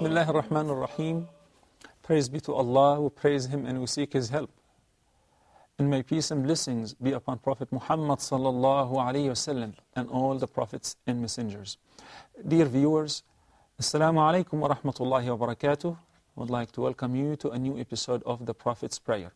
Bismillah ar-Rahman ar-Rahim. Praise be to Allah, we praise Him and we seek His help. And may peace and blessings be upon Prophet Muhammad sallallahu alayhi wasallam and all the prophets and messengers. Dear viewers, Assalamu alaikum wa rahmatullahi wa barakatuh. I would like to welcome you to a new episode of the Prophet's Prayer.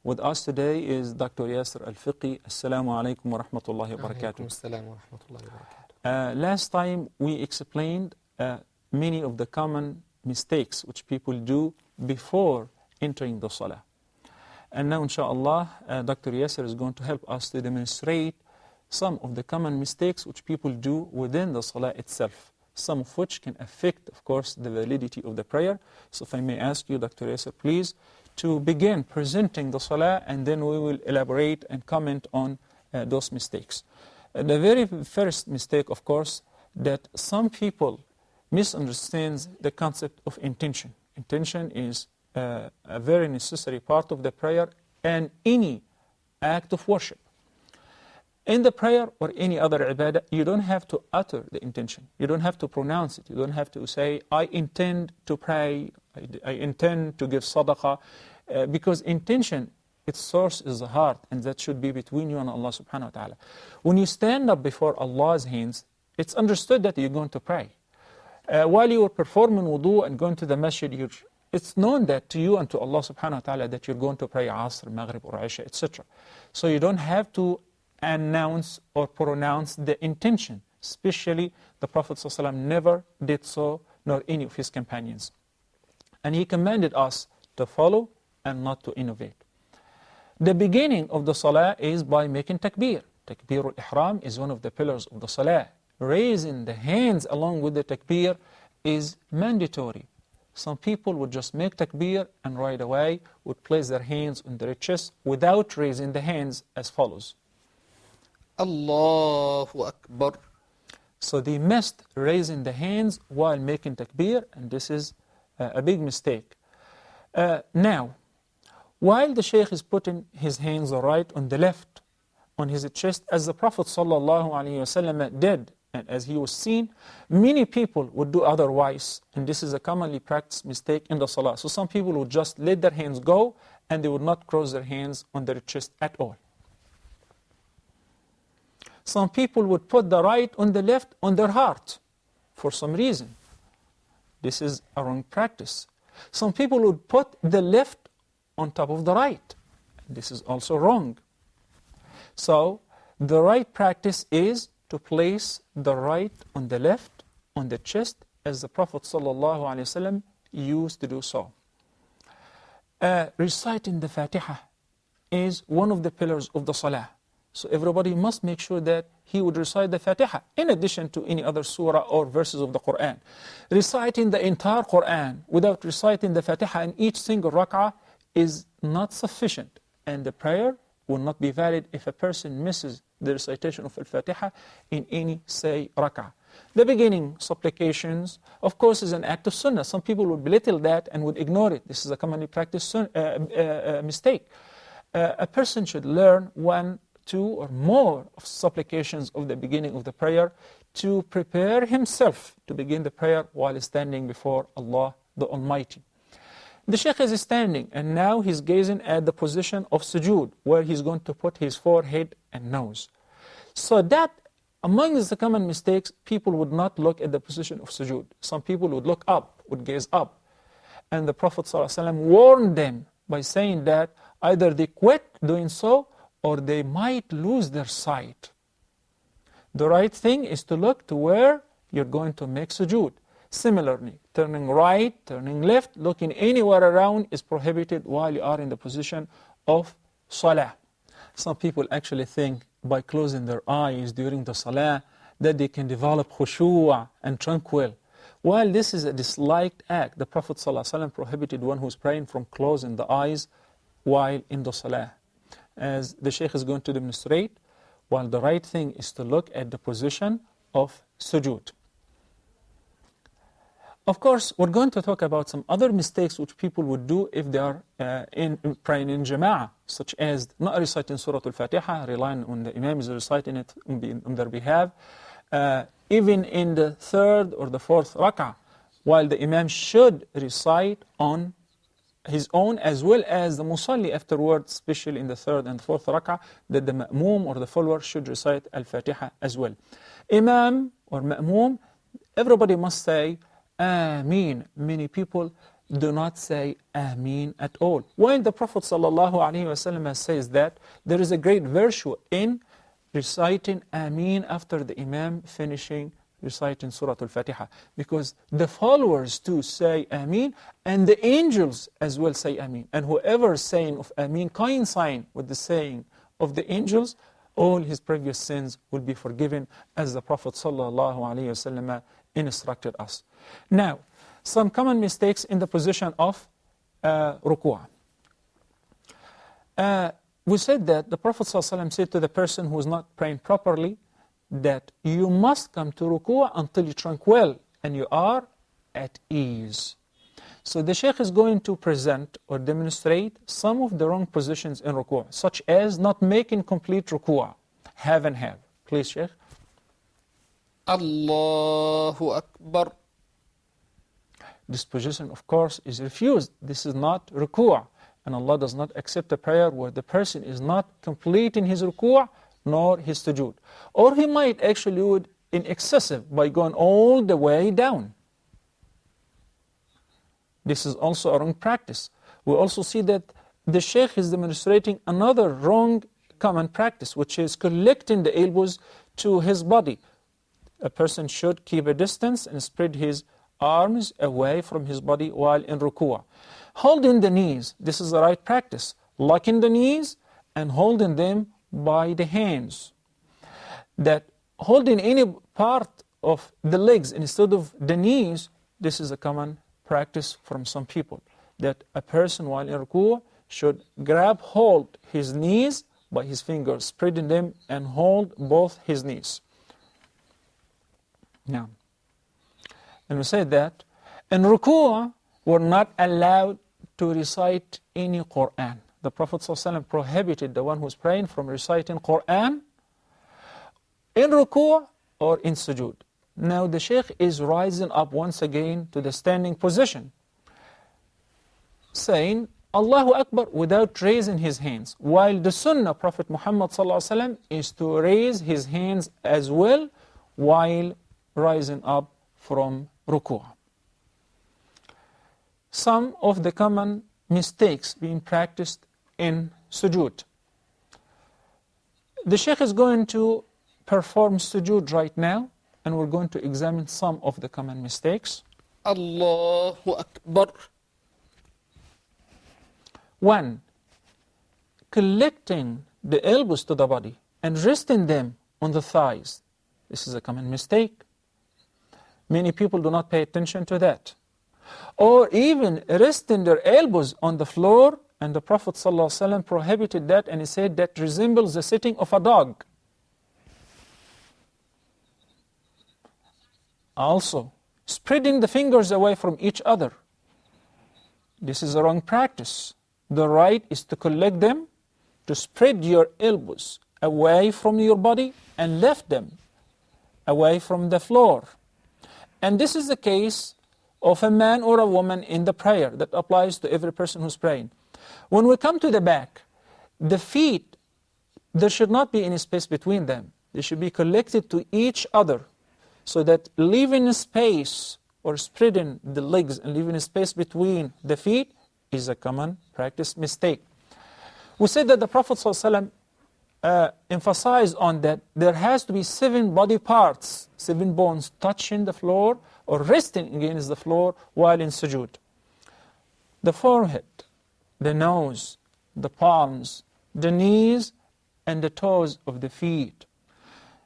With us today is Dr. Yasser Al-Fiqi. Assalamu alaikum wa rahmatullahi wa barakatuh. Assalamu wa rahmatullahi wa barakatuh. Last time we explained many of the common mistakes which people do before entering the Salah. And now inshallah, Dr. Yasser is going to help us to demonstrate some of the common mistakes which people do within the Salah itself, some of which can affect, of course, the validity of the prayer. So if I may ask you, Dr. Yasser, please, to begin presenting the Salah, and then we will elaborate and comment on those mistakes. The very first mistake, of course, that some people misunderstands the concept of intention. Intention is a very necessary part of the prayer and any act of worship. In the prayer or any other ibadah, you don't have to utter the intention. You don't have to pronounce it. You don't have to say, I intend to pray, I intend to give sadaqah, because intention, its source is the heart, and that should be between you and Allah subhanahu wa ta'ala. When you stand up before Allah's hands, it's understood that you're going to pray. While you are performing wudu and going to the masjid, it's known that to you and to Allah subhanahu wa ta'ala that you're going to pray Asr, Maghrib or Isha, etc. So you don't have to announce or pronounce the intention. Especially the Prophet ﷺ never did so, nor any of his companions. And he commanded us to follow and not to innovate. The beginning of the Salah is by making takbir. Takbir al-Ihram is one of the pillars of the Salah. Raising the hands along with the takbir is mandatory. Some people would just make takbir and right away would place their hands on their chest without raising the hands as follows. Allahu Akbar. So they missed raising the hands while making takbir, and this is a big mistake. Now, while the Shaykh is putting his hands right on the left on his chest, as the Prophet ﷺ did, and as he was seen, many people would do otherwise, and this is a commonly practiced mistake in the Salah. So some people would just let their hands go, and they would not cross their hands on their chest at all. Some people would put the right on the left on their heart, for some reason. This is a wrong practice. Some people would put the left on top of the right. This is also wrong. So the right practice is to place the right on the left, on the chest, as the Prophet ﷺ used to do so. Reciting the Fatiha is one of the pillars of the Salah. So everybody must make sure that he would recite the Fatiha, in addition to any other surah or verses of the Qur'an. Reciting the entire Qur'an without reciting the Fatiha in each single rak'ah is not sufficient, and the prayer will not be valid if a person misses the recitation of Al-Fatiha in any, say, rak'ah. The beginning supplications, of course, is an act of sunnah. Some people would belittle that and would ignore it. This is a commonly practiced mistake. A person should learn one, two, or more of supplications of the beginning of the prayer to prepare himself to begin the prayer while standing before Allah the Almighty. The Shaykh is standing, and now he's gazing at the position of sujood, where he's going to put his forehead and nose. So that, among the common mistakes, people would not look at the position of sujood. Some people would look up, would gaze up. And the Prophet ﷺ warned them by saying that either they quit doing so, or they might lose their sight. The right thing is to look to where you're going to make sujood. Similarly, turning right, turning left, looking anywhere around is prohibited while you are in the position of Salah. Some people actually think by closing their eyes during the Salah that they can develop khushu' and tranquil. While this is a disliked act, the Prophet ﷺ prohibited one who's praying from closing the eyes while in the Salah. As the Shaykh is going to demonstrate, while the right thing is to look at the position of sujood. Of course, we're going to talk about some other mistakes which people would do if they are praying in jama'ah, such as not reciting Surah Al-Fatiha, relying on the Imam is reciting it on their behalf. Even in the third or the fourth rak'ah, while the Imam should recite on his own, as well as the Musalli afterwards, especially in the third and fourth rak'ah, that the Ma'moom or the follower should recite Al-Fatiha as well. Imam or Ma'moom, everybody must say Ameen. Many people do not say Ameen at all. When the Prophet ﷺ says that, there is a great virtue in reciting Ameen after the Imam finishing reciting Surah Al-Fatiha, because the followers too say Ameen, and the angels as well say Ameen. And whoever is saying of Ameen coincide with the saying of the angels, all his previous sins will be forgiven, as the Prophet ﷺ instructed us. Now, some common mistakes in the position of ruku'. We said that the Prophet ﷺ said to the person who is not praying properly, that you must come to ruku' until you're tranquil and you are at ease. So the Shaykh is going to present or demonstrate some of the wrong positions in ruku', such as not making complete ruku', have and have. Please, Shaykh. Allahu Akbar. This position, of course, is refused. This is not ruku', and Allah does not accept a prayer where the person is not completing his ruku' nor his sujood. Or he might actually do it in excessive by going all the way down. This is also a wrong practice. We also see that the Shaykh is demonstrating another wrong common practice, which is collecting the elbows to his body. A person should keep a distance and spread his arms away from his body while in ruku'. Holding the knees, this is the right practice. Locking the knees and holding them by the hands. That holding any part of the legs instead of the knees, this is a common practice from some people. That a person while in ruku' should hold his knees by his fingers, spreading them and hold both his knees. Now, and we said that in ruku' we're not allowed to recite any Qur'an. The Prophet ﷺ prohibited the one who's praying from reciting Qur'an in ruku' or in sujood. Now the Shaykh is rising up once again to the standing position, saying Allahu Akbar without raising his hands, while the Sunnah Prophet Muhammad ﷺ is to raise his hands as well while rising up from ruku'. Some of the common mistakes being practiced in sujood. The Shaykh is going to perform sujood right now, and we're going to examine some of the common mistakes. Allahu Akbar. 1. Collecting the elbows to the body and resting them on the thighs. This is a common mistake. Many people do not pay attention to that. Or even resting their elbows on the floor, and the Prophet ﷺ prohibited that, and he said that resembles the sitting of a dog. Also, spreading the fingers away from each other. This is a wrong practice. The right is to collect them, to spread your elbows away from your body and lift them away from the floor. And this is the case of a man or a woman in the prayer. That applies to every person who's praying. When we come to the back, the feet, there should not be any space between them. They should be collected to each other, so that leaving a space or spreading the legs and leaving a space between the feet is a common practice mistake. We said that the Prophet ﷺ emphasized on that there has to be 7 body parts, 7 bones touching the floor or resting against the floor while in sujood. The forehead, the nose, the palms, the knees, and the toes of the feet.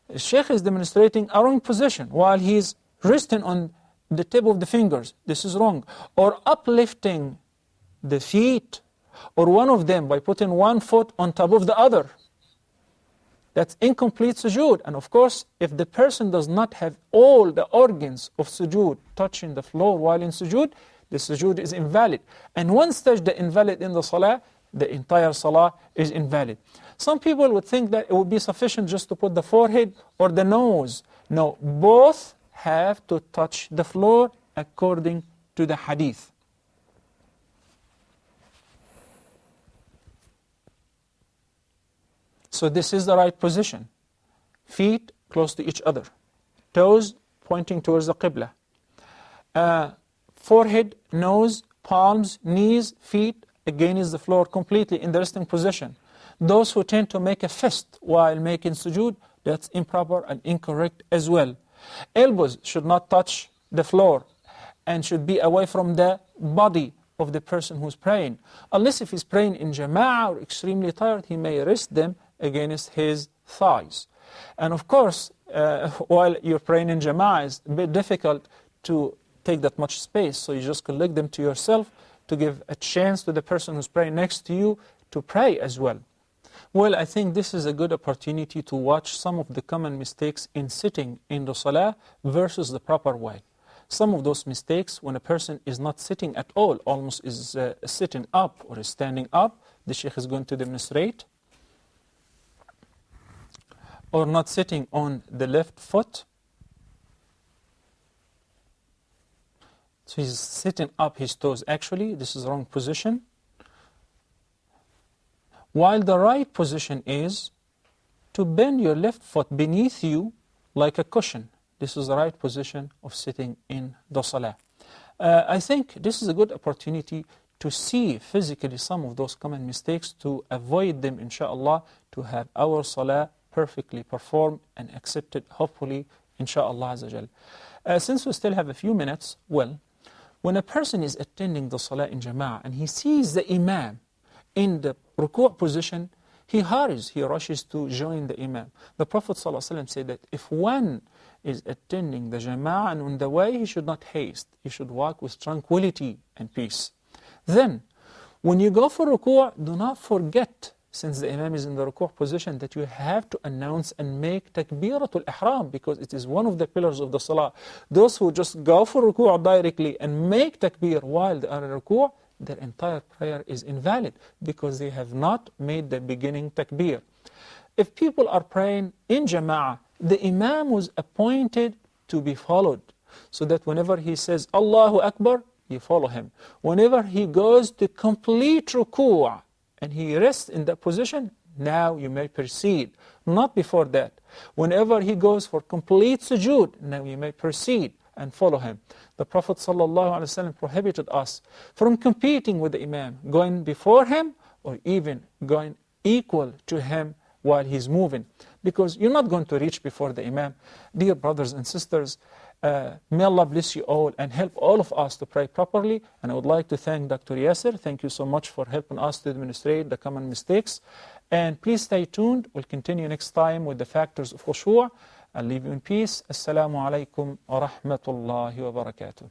The Shaykh is demonstrating a wrong position while he is resting on the tip of the fingers. This is wrong. Or uplifting the feet, or one of them by putting one foot on top of the other. That's incomplete sujood. And of course, if the person does not have all the organs of sujood touching the floor while in sujood, the sujood is invalid. And once sajda invalid in the salah, the entire salah is invalid. Some people would think that it would be sufficient just to put the forehead or the nose. No, both have to touch the floor according to the hadith. So this is the right position. Feet close to each other. Toes pointing towards the Qibla. Forehead, nose, palms, knees, feet against the floor completely in the resting position. Those who tend to make a fist while making sujood, that's improper and incorrect as well. Elbows should not touch the floor and should be away from the body of the person who's praying. Unless if he's praying in jama'ah or extremely tired, he may rest them against his thighs. And of course, while you're praying in jama'ah, it's a bit difficult to take that much space, so you just collect them to yourself to give a chance to the person who's praying next to you to pray as well. Well, I think this is a good opportunity to watch some of the common mistakes in sitting in the salah versus the proper way. Some of those mistakes, when a person is not sitting at all, almost is sitting up or is standing up, the Sheikh is going to demonstrate, or not sitting on the left foot. So he's sitting up his toes. Actually, this is the wrong position. While the right position is to bend your left foot beneath you like a cushion. This is the right position of sitting in the salah. I think this is a good opportunity to see physically some of those common mistakes, to avoid them, inshallah, to have our salah perfectly performed and accepted, hopefully, inshallah azza jal. Since we still have a few minutes, well, when a person is attending the salah in jama'ah and he sees the imam in the ruku' position, he hurries, he rushes to join the imam. The Prophet ﷺ said that if one is attending the jama'ah and on the way, he should not haste. He should walk with tranquility and peace. Then, when you go for ruku', do not forget, since the imam is in the ruku' position, that you have to announce and make takbiratul ihram, because it is one of the pillars of the salah. Those who just go for ruku' directly and make takbir while they are in ruku', their entire prayer is invalid, because they have not made the beginning takbir. If people are praying in jama'ah, the imam was appointed to be followed, so that whenever he says Allahu Akbar, you follow him. Whenever he goes to complete ruku' and he rests in that position, now you may proceed, not before that. Whenever he goes for complete sujood, now you may proceed and follow him. The Prophet ﷺ prohibited us from competing with the imam, going before him or even going equal to him while he's moving, because you're not going to reach before the imam. Dear brothers and sisters, may Allah bless you all and help all of us to pray properly. And I would like to thank Dr. Yasser. Thank you so much for helping us to demonstrate the common mistakes. And please stay tuned. We'll continue next time with the factors of khushu'. I'll leave you in peace. Assalamu alaikum wa rahmatullahi wa barakatuh.